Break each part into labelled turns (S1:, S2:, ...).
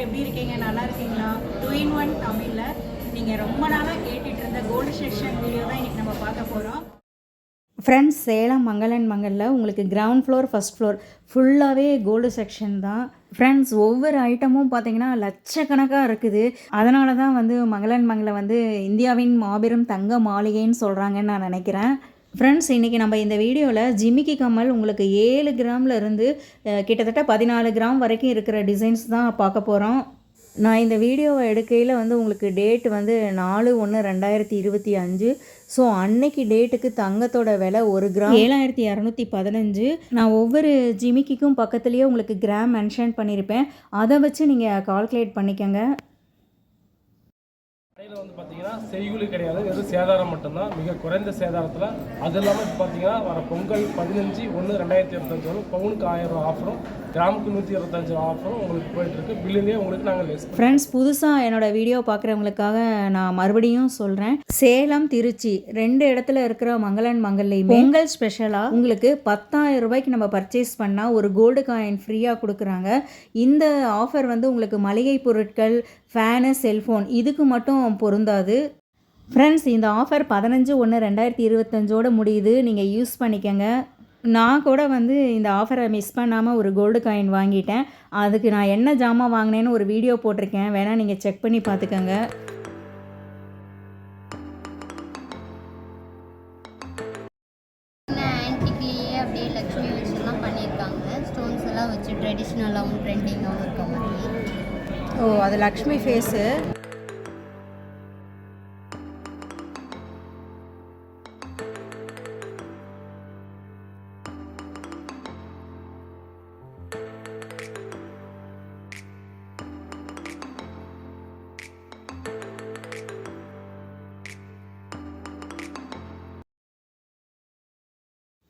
S1: எப்படி இருக்கீங்க? நல்லா இருக்கீங்களா? 2 in 1 தமிழில் நீங்கள் ரொம்ப நாளாக கேட்டுட்டு இருந்த கோல்டு செக்ஷன் வீடியோ தான் இன்றைக்கி நம்ம பார்க்க போகிறோம். ஃப்ரெண்ட்ஸ், சேலம் மங்களன் மங்களில் உங்களுக்கு கிரவுண்ட் ஃப்ளோர் ஃபஸ்ட் ஃப்ளோர் ஃபுல்லாகவே கோல்டு செக்ஷன் தான். ஃப்ரெண்ட்ஸ், ஒவ்வொரு ஐட்டமும் பார்த்தீங்கன்னா லட்சக்கணக்காக இருக்குது. அதனால தான் வந்து மங்களன் மங்களை வந்து இந்தியாவின் மாபெரும் தங்க மாளிகைன்னு சொல்கிறாங்கன்னு நான் நினைக்கிறேன். ஃப்ரெண்ட்ஸ், இன்றைக்கி நம்ம இந்த வீடியோவில் ஜிமிக்கி கம்மல் உங்களுக்கு 7 கிராமில் இருந்து கிட்டத்தட்ட 14 கிராம் வரைக்கும் இருக்கிற டிசைன்ஸ் தான் பார்க்க போகிறோம். நான் இந்த வீடியோவை எடுக்கையில் வந்து உங்களுக்கு டேட் வந்து 4/1/2025. ஸோ அன்னைக்கு டேட்டுக்கு தங்கத்தோட விலை 1 கிராம் 7215. நான் ஒவ்வொரு ஜிமிக்கிக்கும் பக்கத்துலேயே உங்களுக்கு கிராம் மென்ஷன் பண்ணியிருப்பேன். அதை வச்சு நீங்கள் கால்குலேட் பண்ணிக்கோங்க.
S2: கடையில் வந்து பார்த்தீங்கன்னா செய்குலி கிடையாது, வெறும் சேதாரம் மட்டும்தான், மிக குறைந்த சேதாரத்தில். அது இல்லாமல் இப்போ பார்த்தீங்கன்னா வர பொங்கல் 15/1/2025 வரும் பவுனுக்கு 1000 ரூபா ஆஃபரும், கிராமுக்கு 125 ஆஃபரும் உங்களுக்கு போயிட்டுருக்கு. பில்லுலேயே உங்களுக்கு நாங்கள் லெஸ்.
S1: ஃப்ரெண்ட்ஸ், புதுசாக என்னோடய வீடியோ பார்க்குறவங்களுக்காக நான் மறுபடியும் சொல்கிறேன். சேலம் திருச்சி 2 இடத்துல இருக்கிற மங்களன் மங்கள்லையுமே பொங்கல் ஸ்பெஷலாக உங்களுக்கு 10,000 ரூபாய்க்கு நம்ம பர்ச்சேஸ் பண்ணால் ஒரு கோல்டு காயின் ஃப்ரீயாக கொடுக்குறாங்க. இந்த ஆஃபர் வந்து உங்களுக்கு மளிகை பொருட்கள், ஃபேனு, செல்ஃபோன் இதுக்கு மட்டும் பொருந்தாது. ஃப்ரெண்ட்ஸ், இந்த ஆஃபர் 15/1/2025 முடியுது. நீங்கள் யூஸ் பண்ணிக்கங்க. நான் கூட வந்து இந்த ஆஃபரை மிஸ் பண்ணாமல் ஒரு கோல்டு காயின் வாங்கிட்டேன். அதுக்கு நான் என்ன ஜாமான் வாங்கினேன்னு ஒரு வீடியோ போட்டிருக்கேன், வேணால் நீங்கள் செக் பண்ணி பார்த்துக்கோங்க.
S3: ஆன்டிக்லேயே அப்படியே லக்ஷ்மி வச்சுலாம் பண்ணியிருக்காங்க. ஸ்டோன்ஸ் எல்லாம் வச்சு ட்ரெடிஷ்னலாகவும் ட்ரெண்டிங்காகவும் இருக்க மாதிரி.
S1: ஓ, அது லக்ஷ்மி ஃபேஸு.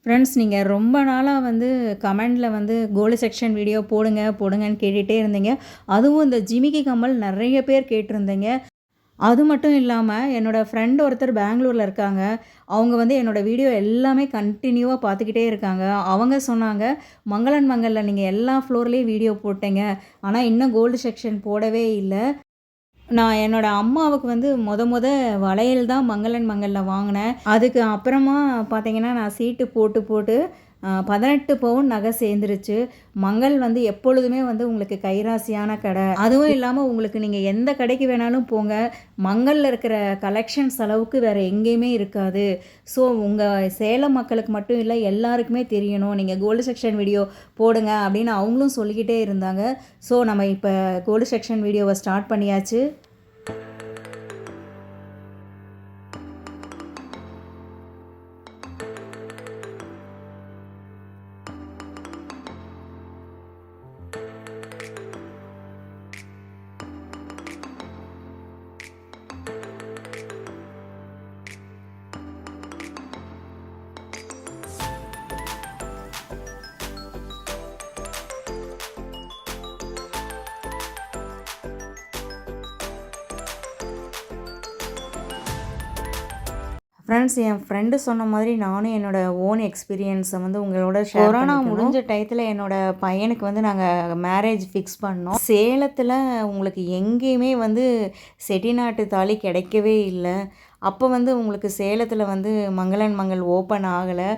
S1: ஃப்ரெண்ட்ஸ், நீங்கள் ரொம்ப நாளாக வந்து கமெண்டில் வந்து கோல்டு செக்ஷன் வீடியோ போடுங்கன்னு கேட்டுகிட்டே இருந்தீங்க. அதுவும் இந்த ஜிமிக்கி கம்மல் நிறைய பேர் கேட்டிருந்தீங்க. அது மட்டும் இல்லாமல் என்னோடய ஃப்ரெண்ட் ஒருத்தர் பெங்களூரில் இருக்காங்க. அவங்க வந்து என்னோடய வீடியோ எல்லாமே கண்டினியூவாக பார்த்துக்கிட்டே இருக்காங்க. அவங்க சொன்னாங்க, மங்களன் மங்களில் நீங்கள் எல்லா ஃப்ளோர்லேயும் வீடியோ போட்டீங்க, ஆனால் இன்னும் கோல்டு செக்ஷன் போடவே இல்லை. நான் என்னோடய அம்மாவுக்கு வந்து வளையல் தான் மங்களன் மங்களில் வாங்கினேன். அதுக்கு அப்புறமா பார்த்தீங்கன்னா நான் சீட்டு போட்டு 18 பவுன் நகை சேர்ந்துருச்சு. மங்கள் வந்து எப்பொழுதுமே வந்து உங்களுக்கு கைராசியான கடை. அதுவும் இல்லாமல் உங்களுக்கு நீங்கள் எந்த கடைக்கு வேணாலும் போங்க, மங்களில் இருக்கிற கலெக்ஷன்ஸ் அளவுக்கு வேறு எங்கேயுமே இருக்காது. ஸோ உங்கள் சேலம் மக்களுக்கு மட்டும் இல்லை, எல்லாருக்குமே தெரியணும், நீங்கள் கோல்டு செக்ஷன் வீடியோ போடுங்க அப்படின்னு அவங்களும் சொல்லிக்கிட்டே இருந்தாங்க. ஸோ நம்ம இப்போ கோல்டு செக்ஷன் வீடியோவை ஸ்டார்ட் பண்ணியாச்சு. ஃப்ரெண்ட்ஸ், என் ஃப்ரெண்டு சொன்ன மாதிரி நானும் என்னோடய ஓன் எக்ஸ்பீரியன்ஸை வந்து உங்களோட கொரோனா முடிஞ்ச டயத்தில் என்னோடய பையனுக்கு வந்து நாங்கள் மேரேஜ் ஃபிக்ஸ் பண்ணோம். சேலத்தில் உங்களுக்கு எங்கேயுமே வந்து செட்டிநாட்டு தாலி கிடைக்கவே இல்லை. அப்போ வந்து உங்களுக்கு சேலத்தில் வந்து மங்களன் மங்கள் ஓப்பன் ஆகலை.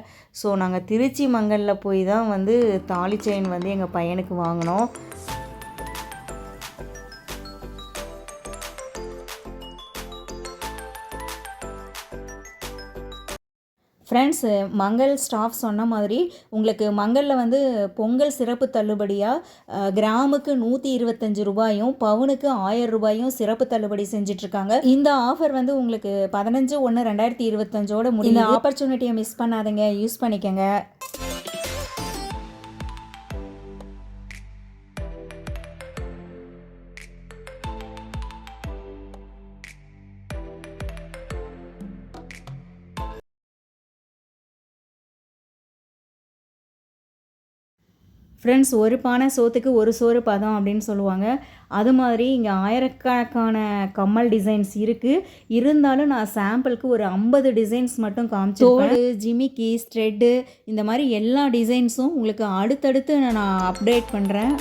S1: ஸோ நாங்கள் திருச்சி மங்களில் போய் தான் வந்து தாலி செயின் வந்து எங்கள் பையனுக்கு வாங்கினோம். ஃப்ரெண்ட்ஸ், மங்கள் ஸ்டாஃப் சொன்ன மாதிரி உங்களுக்கு மங்களில் வந்து பொங்கல் சிறப்பு தள்ளுபடியாக கிராமுக்கு 125 ரூபாயும் பவுனுக்கு 1000 ரூபாயும் சிறப்பு தள்ளுபடி செஞ்சிட்ருக்காங்க. இந்த ஆஃபர் வந்து உங்களுக்கு 15/1/2025 முடியும். இந்த ஆப்பர்ச்சுனிட்டியை மிஸ் பண்ணாதீங்க, யூஸ் பண்ணிக்கங்க. ஃப்ரெண்ட்ஸ், ஒரு பானை சோத்துக்கு ஒரு சோறு பதம் அப்படின்னு சொல்லுவாங்க. அது மாதிரி இங்கே ஆயிரக்கணக்கான கம்மல் டிசைன்ஸ் இருக்குது. இருந்தாலும் நான் சாம்பிளுக்கு ஒரு 50 டிசைன்ஸ் மட்டும் காமிச்சிருக்கேன். ஜிமிக்கி, ஸ்ட்ரெட்டு, இந்த மாதிரி எல்லா டிசைன்ஸும் உங்களுக்கு அடுத்தடுத்து நான் அப்டேட் பண்ணுறேன்.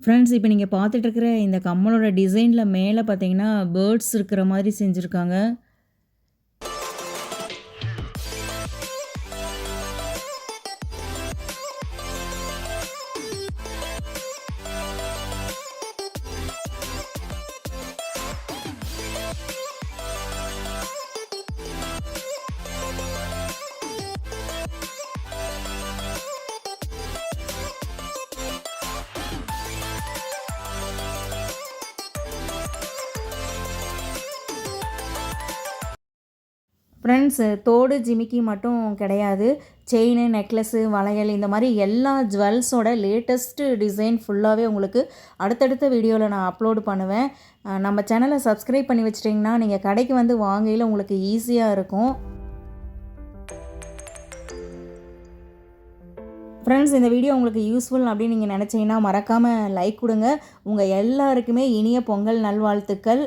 S1: ஃப்ரெண்ட்ஸ், இப்போ நீங்கள் பார்த்துட்டு இருக்கிற இந்த கம்மலோட டிசைனில் மேலே பார்த்தீங்கன்னா பேர்ட்ஸ் இருக்கிற மாதிரி செஞ்சுருக்காங்க. ஃப்ரெண்ட்ஸ், தோடு ஜிமிக்கி மட்டும் கிடையாது. செயினு, நெக்லஸ்ஸு, வளையல் இந்த மாதிரி எல்லா ஜுவல்ஸோட லேட்டஸ்ட்டு டிசைன் ஃபுல்லாகவே உங்களுக்கு அடுத்தடுத்த வீடியோவில் நான் அப்லோடு பண்ணுவேன். நம்ம சேனலை சப்ஸ்கிரைப் பண்ணி வச்சிட்டிங்கன்னா நீங்கள் கடைக்கு வந்து வாங்கையில் உங்களுக்கு ஈஸியாக இருக்கும். ஃப்ரெண்ட்ஸ், இந்த வீடியோ உங்களுக்கு யூஸ்ஃபுல் அப்படின்னு நீங்கள் நினச்சிங்கன்னா மறக்காமல் லைக் கொடுங்க. உங்கள் எல்லாருக்குமே இனிய பொங்கல் நல்வாழ்த்துக்கள்.